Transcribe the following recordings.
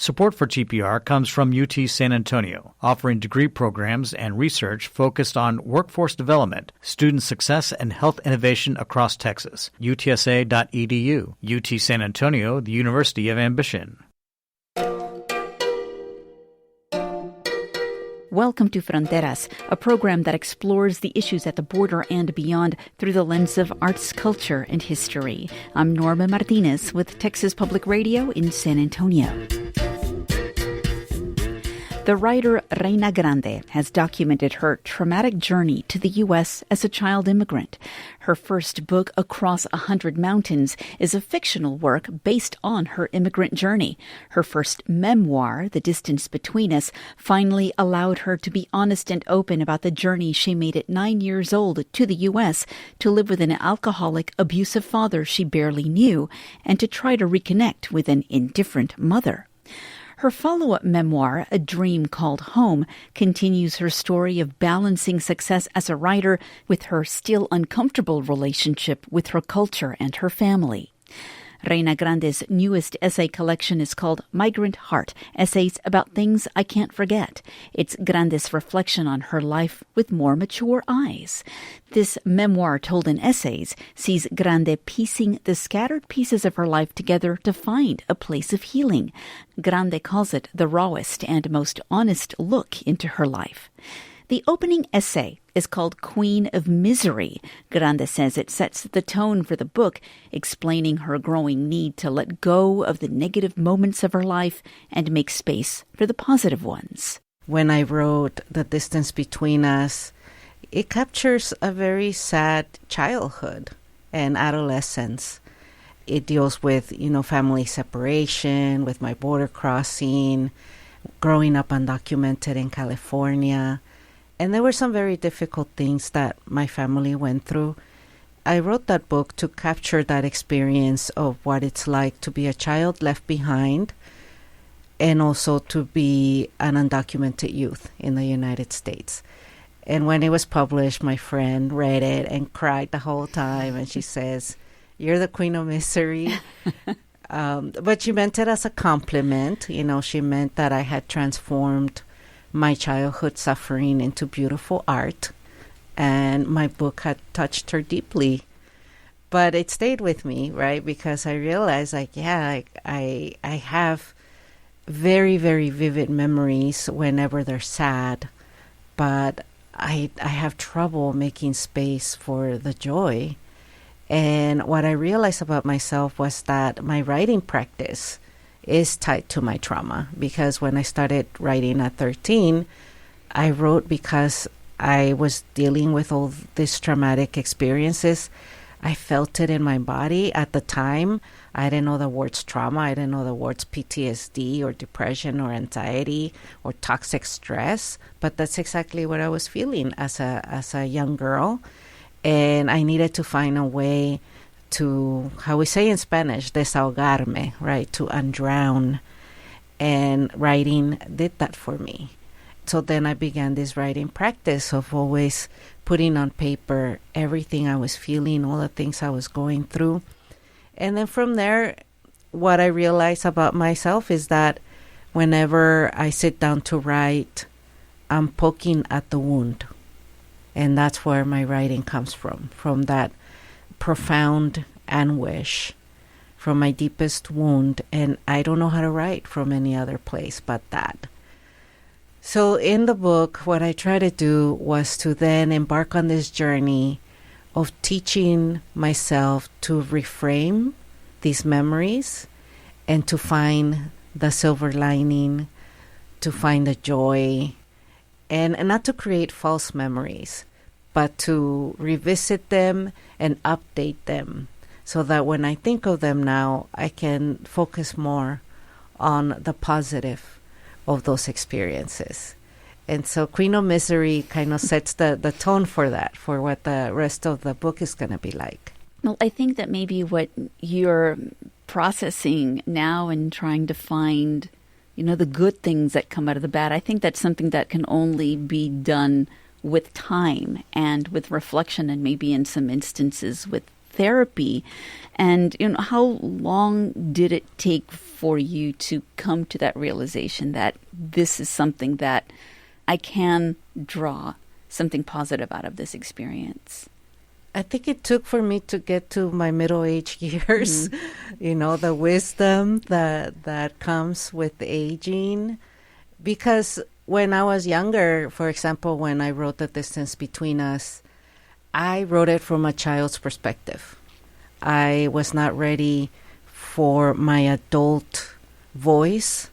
Support for TPR comes from UT San Antonio, offering degree programs and research focused on workforce development, student success, and health innovation across Texas. UTSA.edu. UT San Antonio, the University of Ambition. Welcome to Fronteras, a program that explores the issues at the border and beyond through the lens of arts, culture, and history. I'm Norma Martinez with Texas Public Radio in San Antonio. The writer Reyna Grande has documented her traumatic journey to the U.S. as a child immigrant. Her first book, Across 100 Mountains, is a fictional work based on her immigrant journey. Her first memoir, The Distance Between Us, finally allowed her to be honest and open about the journey she made at 9 years old to the U.S. to live with an alcoholic, abusive father she barely knew, and to try to reconnect with an indifferent mother. Her follow-up memoir, A Dream Called Home, continues her story of balancing success as a writer with her still uncomfortable relationship with her culture and her family. Reyna Grande's newest essay collection is called Migrant Heart, Essays About Things I Can't Forget. It's Grande's reflection on her life with more mature eyes. This memoir told in essays sees Grande piecing the scattered pieces of her life together to find a place of healing. Grande calls it the rawest and most honest look into her life. The opening essay is called Queen of Misery. Grande says it sets the tone for the book, explaining her growing need to let go of the negative moments of her life and make space for the positive ones. When I wrote The Distance Between Us, it captures a very sad childhood and adolescence. It deals with, family separation, with my border crossing, growing up undocumented in California. And there were some very difficult things that my family went through. I wrote that book to capture that experience of what it's like to be a child left behind and also to be an undocumented youth in the United States. And when it was published, my friend read it and cried the whole time. And she says, "You're the queen of misery." But she meant it as a compliment. She meant that I had transformed my childhood suffering into beautiful art, and my book had touched her deeply. But it stayed with me, right? Because I realized, I have very, very vivid memories whenever they're sad, but I have trouble making space for the joy. And what I realized about myself was that my writing practice is tied to my trauma, because when I started writing at 13, I wrote because I was dealing with all these traumatic experiences. I felt it in my body at the time. I didn't know the words trauma. I didn't know the words PTSD or depression or anxiety or toxic stress, but that's exactly what I was feeling as a young girl. And I needed to find a way to, how we say in Spanish, desahogarme, right, to undrown. And writing did that for me. So then I began this writing practice of always putting on paper everything I was feeling, all the things I was going through. And then from there, what I realized about myself is that whenever I sit down to write, I'm poking at the wound. And that's where my writing comes from that profound anguish, from my deepest wound. And I don't know how to write from any other place but that. So in the book, what I try to do was to then embark on this journey of teaching myself to reframe these memories and to find the silver lining, to find the joy, and not to create false memories, but to revisit them and update them so that when I think of them now, I can focus more on the positive of those experiences. And so Queen of Misery kind of sets the tone for that, for what the rest of the book is going to be like. Well, I think that maybe what you're processing now and trying to find, the good things that come out of the bad, I think that's something that can only be done with time and with reflection and maybe in some instances with therapy. And how long did it take for you to come to that realization that this is something that I can draw something positive out of this experience? I think it took for me to get to my middle-age years, the wisdom that comes with aging. Because when I was younger, for example, when I wrote The Distance Between Us, I wrote it from a child's perspective. I was not ready for my adult voice.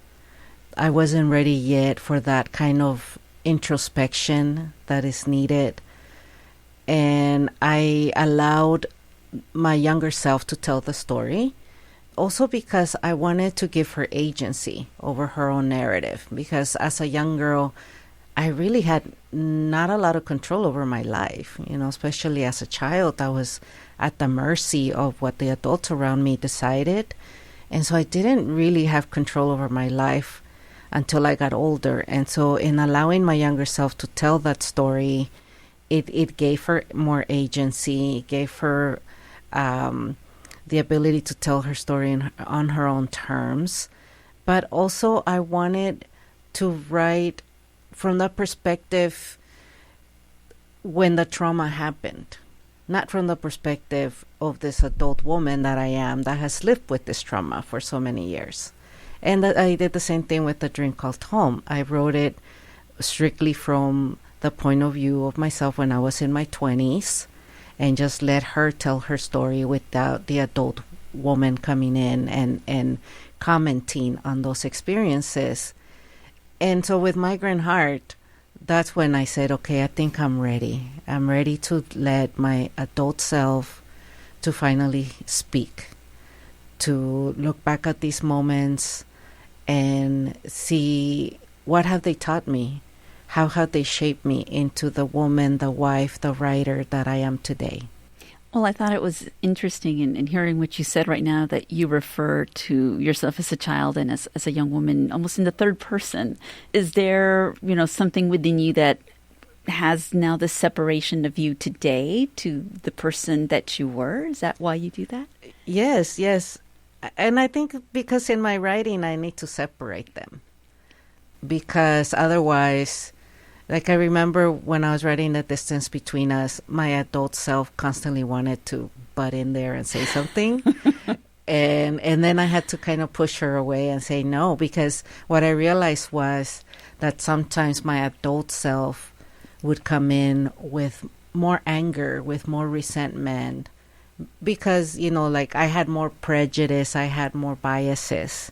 I wasn't ready yet for that kind of introspection that is needed. And I allowed my younger self to tell the story. Also because I wanted to give her agency over her own narrative. Because as a young girl, I really had not a lot of control over my life. Especially as a child, I was at the mercy of what the adults around me decided. And so I didn't really have control over my life until I got older. And so in allowing my younger self to tell that story, it gave her more agency. It gave her the ability to tell her story on her own terms. But also I wanted to write from the perspective when the trauma happened. Not from the perspective of this adult woman that I am that has lived with this trauma for so many years. And that I did the same thing with The Dream Called Home. I wrote it strictly from the point of view of myself when I was in my 20s and just let her tell her story without the adult woman coming in and commenting on those experiences. And so with Migrant Heart, that's when I said, okay, I think I'm ready. I'm ready to let my adult self to finally speak, to look back at these moments and see what have they taught me? How have they shaped me into the woman, the wife, the writer that I am today? Well, I thought it was interesting in hearing what you said right now, that you refer to yourself as a child and as a young woman almost in the third person. Is there, something within you that has now this separation of you today to the person that you were? Is that why you do that? Yes. And I think because in my writing, I need to separate them. Because otherwise, like I remember when I was writing The Distance Between Us, my adult self constantly wanted to butt in there and say something. and then I had to kind of push her away and say no, because what I realized was that sometimes my adult self would come in with more anger, with more resentment, because, like I had more prejudice, I had more biases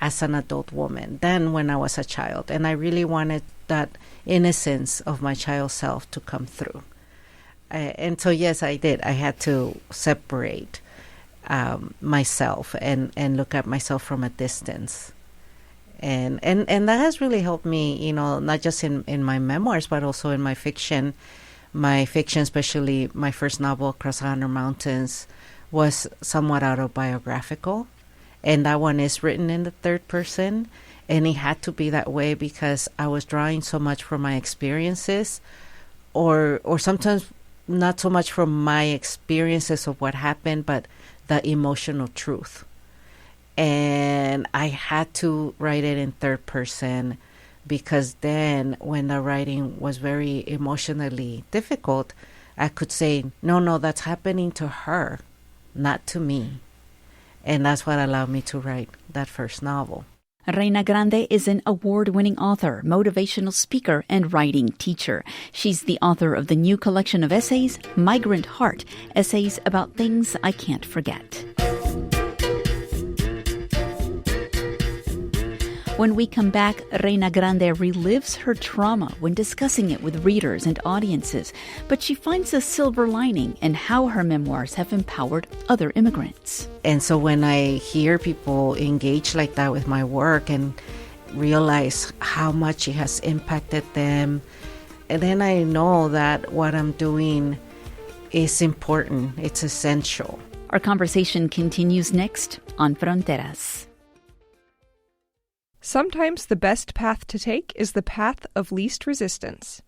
as an adult woman than when I was a child. And I really wanted that innocence of my child self to come through. And so, yes, I did. I had to separate myself and look at myself from a distance. And that has really helped me, not just in my memoirs, but also in my fiction. My fiction, especially my first novel, Across 100 Mountains, was somewhat autobiographical. And that one is written in the third person. And it had to be that way because I was drawing so much from my experiences, or sometimes not so much from my experiences of what happened, but the emotional truth. And I had to write it in third person because then when the writing was very emotionally difficult, I could say, no, that's happening to her, not to me. And that's what allowed me to write that first novel. Reyna Grande is an award-winning author, motivational speaker, and writing teacher. She's the author of the new collection of essays, Migrant Heart, essays about things I can't forget. When we come back, Reyna Grande relives her trauma when discussing it with readers and audiences, but she finds a silver lining in how her memoirs have empowered other immigrants. And so when I hear people engage like that with my work and realize how much it has impacted them, and then I know that what I'm doing is important, it's essential. Our conversation continues next on Fronteras. Sometimes the best path to take is the path of least resistance.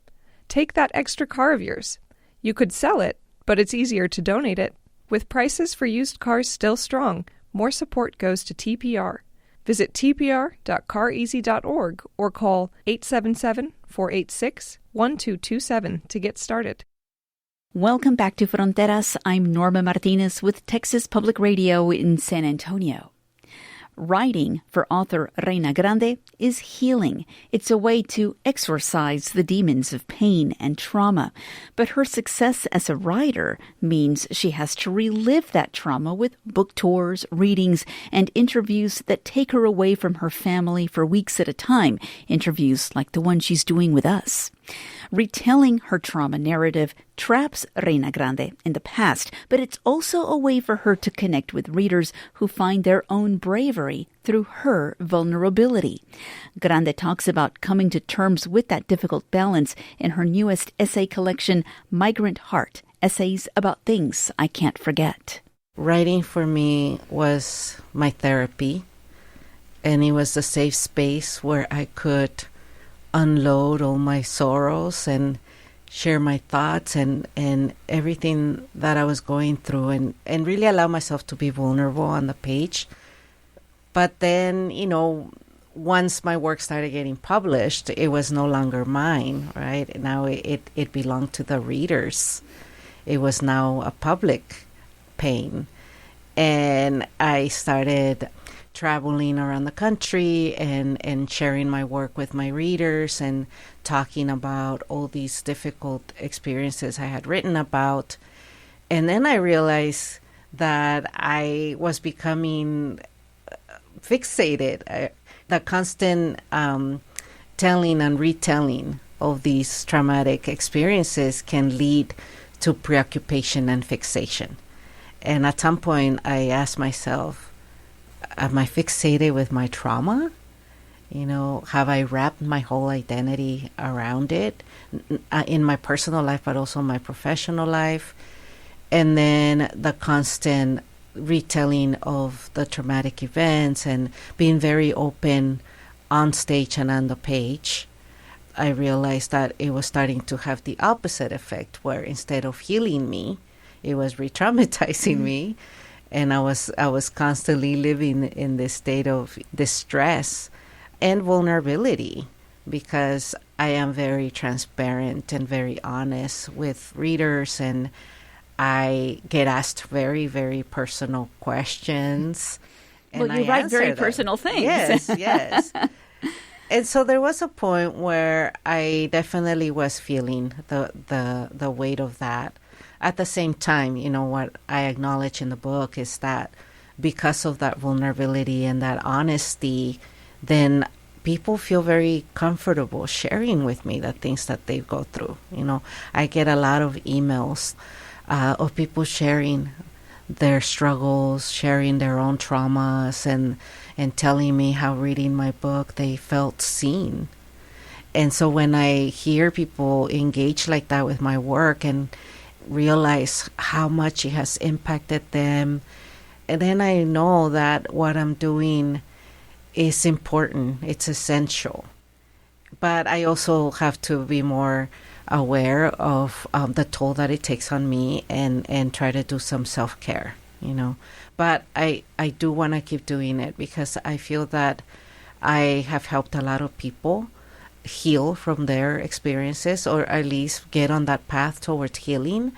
Take that extra car of yours. You could sell it, but it's easier to donate it. With prices for used cars still strong, more support goes to TPR. Visit tpr.careasy.org or call 877-486-1227 to get started. Welcome back to Fronteras. I'm Norma Martinez with Texas Public Radio in San Antonio. Writing, for author Reyna Grande, is healing. It's a way to exorcise the demons of pain and trauma. But her success as a writer means she has to relive that trauma with book tours, readings, and interviews that take her away from her family for weeks at a time, interviews like the one she's doing with us. Retelling her trauma narrative traps Reyna Grande in the past, but it's also a way for her to connect with readers who find their own bravery through her vulnerability. Grande talks about coming to terms with that difficult balance in her newest essay collection, Migrant Heart, Essays About Things I Can't Forget. Writing for me was my therapy, and it was a safe space where I could unload all my sorrows and share my thoughts and everything that I was going through and really allow myself to be vulnerable on the page. But then, once my work started getting published, it was no longer mine, right? Now it belonged to the readers. It was now a public pain. And I started traveling around the country and sharing my work with my readers and talking about all these difficult experiences I had written about. And then I realized that I was becoming fixated. The constant telling and retelling of these traumatic experiences can lead to preoccupation and fixation. And at some point I asked myself, am I fixated with my trauma? Have I wrapped my whole identity around it in my personal life, but also my professional life? And then the constant retelling of the traumatic events and being very open on stage and on the page, I realized that it was starting to have the opposite effect, where instead of healing me, it was re-traumatizing me. And I was constantly living in this state of distress and vulnerability, because I am very transparent and very honest with readers, and I get asked very, very personal questions. Well, and you write very personal things. Yes. And so there was a point where I definitely was feeling the weight of that. At the same time, what I acknowledge in the book is that because of that vulnerability and that honesty, then people feel very comfortable sharing with me the things that they go through. I get a lot of emails of people sharing their struggles, sharing their own traumas, and telling me how reading my book they felt seen. And so when I hear people engage like that with my work and realize how much it has impacted them, and then I know that what I'm doing is important, it's essential. But I also have to be more aware of the toll that it takes on me and try to do some self-care, But I do want to keep doing it because I feel that I have helped a lot of people heal from their experiences, or at least get on that path towards healing.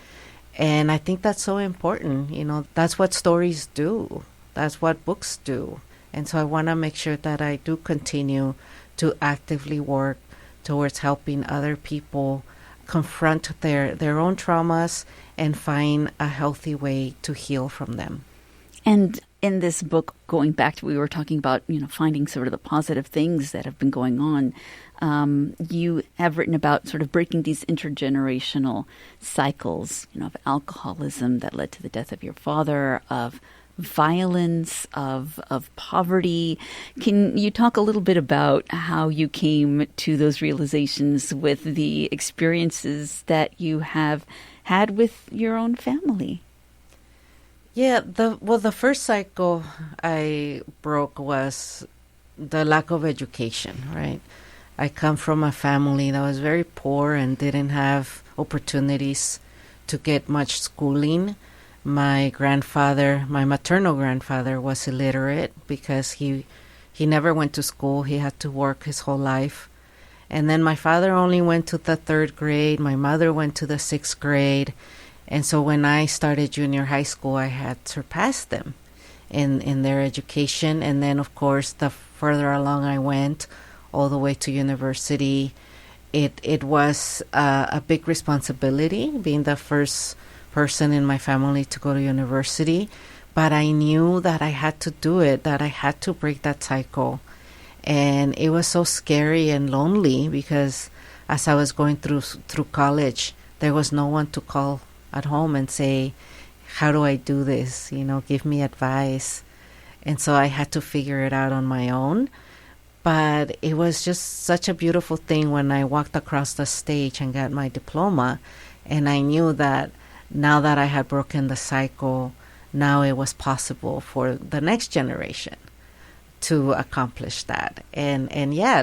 And I think that's so important. That's what stories do. That's what books do. And so I want to make sure that I do continue to actively work towards helping other people confront their own traumas and find a healthy way to heal from them. And in this book, going back to, we were talking about, finding sort of the positive things that have been going on. You have written about sort of breaking these intergenerational cycles, of alcoholism that led to the death of your father, of violence, of poverty. Can you talk a little bit about how you came to those realizations with the experiences that you have had with your own family? Yeah, the first cycle I broke was the lack of education, right? I come from a family that was very poor and didn't have opportunities to get much schooling. My grandfather, my maternal grandfather, was illiterate because he never went to school. He had to work his whole life. And then my father only went to the 3rd grade. My mother went to the 6th grade. And so when I started junior high school, I had surpassed them in their education. And then, of course, the further along I went, all the way to university, it was a big responsibility being the first person in my family to go to university. But I knew that I had to do it, that I had to break that cycle. And it was so scary and lonely because as I was going through college, there was no one to call at home and say, how do I do this? Give me advice. And so I had to figure it out on my own. But it was just such a beautiful thing when I walked across the stage and got my diploma. And I knew that now that I had broken the cycle, now it was possible for the next generation to accomplish that. And yeah,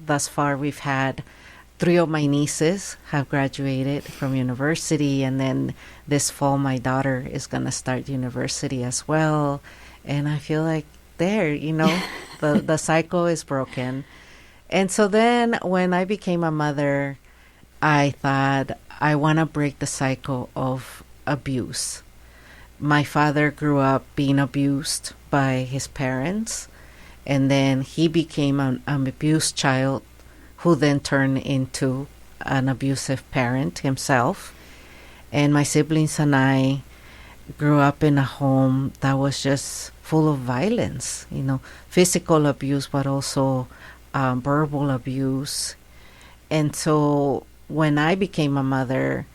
thus far we've had 3 of my nieces have graduated from university, and then this fall my daughter is going to start university as well. And I feel like the cycle is broken. And so then when I became a mother, I thought I want to break the cycle of abuse. My father grew up being abused by his parents, and then he became an abused child who then turned into an abusive parent himself. And my siblings and I grew up in a home that was just full of violence, physical abuse, but also verbal abuse. And so when I became a mother,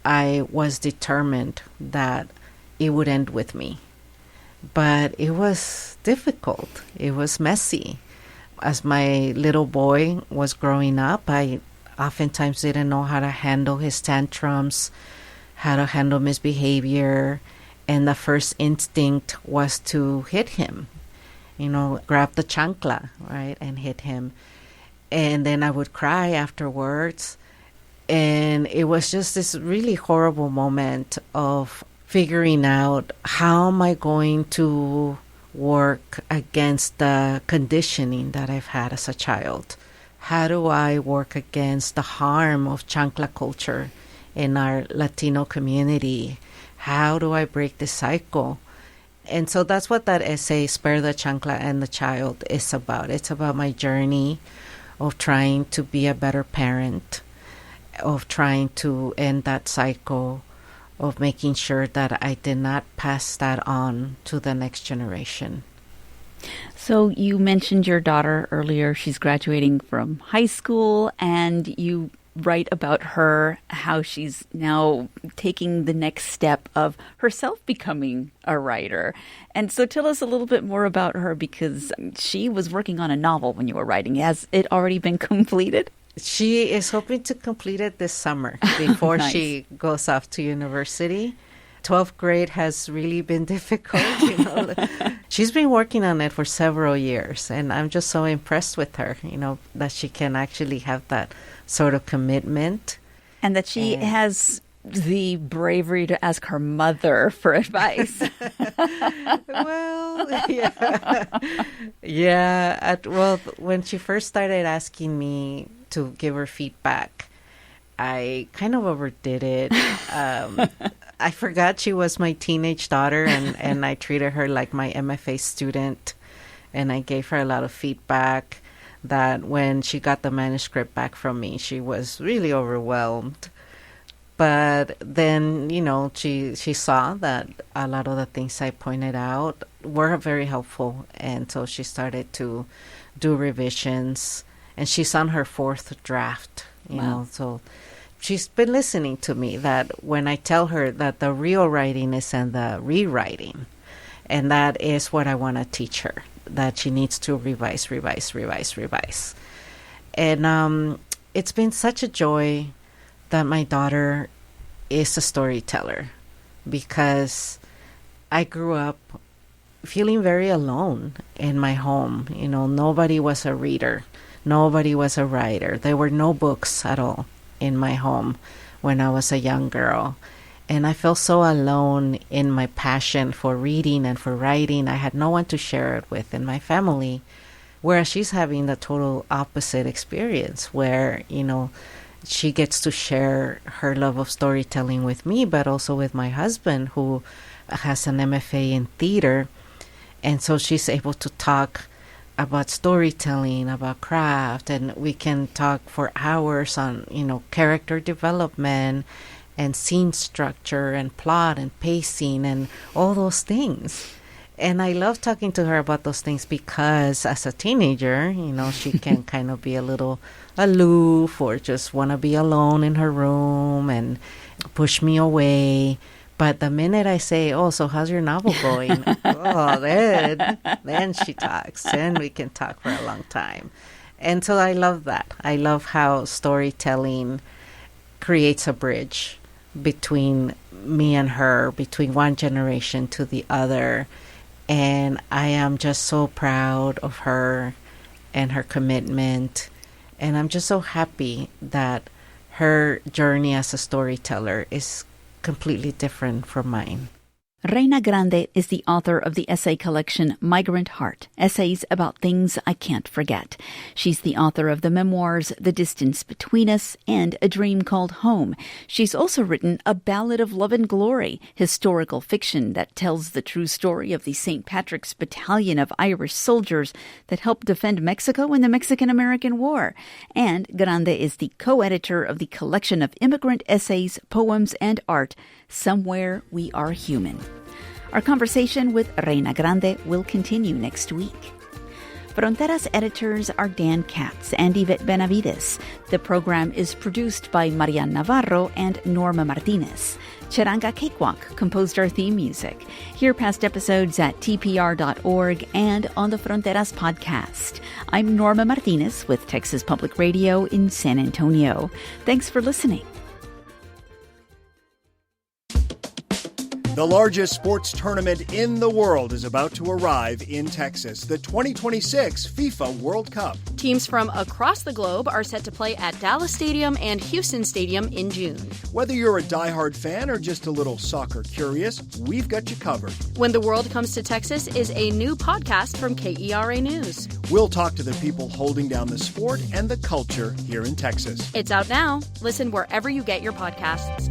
I was determined that it would end with me. But it was difficult. It was messy. As my little boy was growing up, I oftentimes didn't know how to handle his tantrums, how to handle misbehavior. And the first instinct was to hit him, grab the chancla, right, and hit him. And then I would cry afterwards. And it was just this really horrible moment of figuring out, how am I going to work against the conditioning that I've had as a child? How do I work against the harm of chancla culture in our Latino community? How do I break this cycle? And so that's what that essay, Spare the Chancla and the Child, is about. It's about my journey of trying to be a better parent, of trying to end that cycle, of making sure that I did not pass that on to the next generation. So you mentioned your daughter earlier. She's graduating from high school, and you write about her, how she's now taking the next step of herself becoming a writer. And so tell us a little bit more about her, because she was working on a novel when you were writing. Has it already been completed? She is hoping to complete it this summer before Nice. She goes off to university. 12th grade has really been difficult. She's been working on it for several years, and I'm just so impressed with her, that she can actually have that sort of commitment. And that she has the bravery to ask her mother for advice. Well, yeah. Yeah. When she first started asking me to give her feedback, I kind of overdid it. I forgot she was my teenage daughter, and I treated her like my MFA student, and I gave her a lot of feedback. That when she got the manuscript back from me, she was really overwhelmed. But then, she saw that a lot of the things I pointed out were very helpful. And so she started to do revisions. And she's on her 4th draft, Wow. So she's been listening to me, that when I tell her that the real writing is in the rewriting. And that is what I want to teach her, that she needs to revise. And it's been such a joy that my daughter is a storyteller, because I grew up feeling very alone in my home. Nobody was a reader. Nobody was a writer. There were no books at all in my home when I was a young girl. And I felt so alone in my passion for reading and for writing. I had no one to share it with in my family. Whereas she's having the total opposite experience where, she gets to share her love of storytelling with me, but also with my husband, who has an MFA in theater. And so she's able to talk about storytelling, about craft, and we can talk for hours on, character development and scene structure and plot and pacing and all those things. And I love talking to her about those things because as a teenager, she can kind of be a little aloof or just want to be alone in her room and push me away. But the minute I say, so how's your novel going? Then she talks, and we can talk for a long time. And so I love that. I love how storytelling creates a bridge between me and her, between one generation to the other. And I am just so proud of her and her commitment. And I'm just so happy that her journey as a storyteller is completely different from mine. Reyna Grande is the author of the essay collection Migrant Heart, Essays About Things I Can't Forget. She's the author of the memoirs The Distance Between Us and A Dream Called Home. She's also written A Ballad of Love and Glory, historical fiction that tells the true story of the St. Patrick's Battalion of Irish soldiers that helped defend Mexico in the Mexican-American War. And Grande is the co-editor of the collection of immigrant essays, poems, and art, Somewhere We Are Human. Our conversation with Reyna Grande will continue next week. Fronteras editors are Dan Katz and Yvette Benavides. The program is produced by Marian Navarro and Norma Martinez. Charanga Cakewalk composed our theme music. Hear past episodes at tpr.org and on the Fronteras podcast. I'm Norma Martinez with Texas Public Radio in San Antonio. Thanks for listening. The largest sports tournament in the world is about to arrive in Texas, the 2026 FIFA World Cup. Teams from across the globe are set to play at Dallas Stadium and Houston Stadium in June. Whether you're a diehard fan or just a little soccer curious, we've got you covered. When the World Comes to Texas is a new podcast from KERA News. We'll talk to the people holding down the sport and the culture here in Texas. It's out now. Listen wherever you get your podcasts.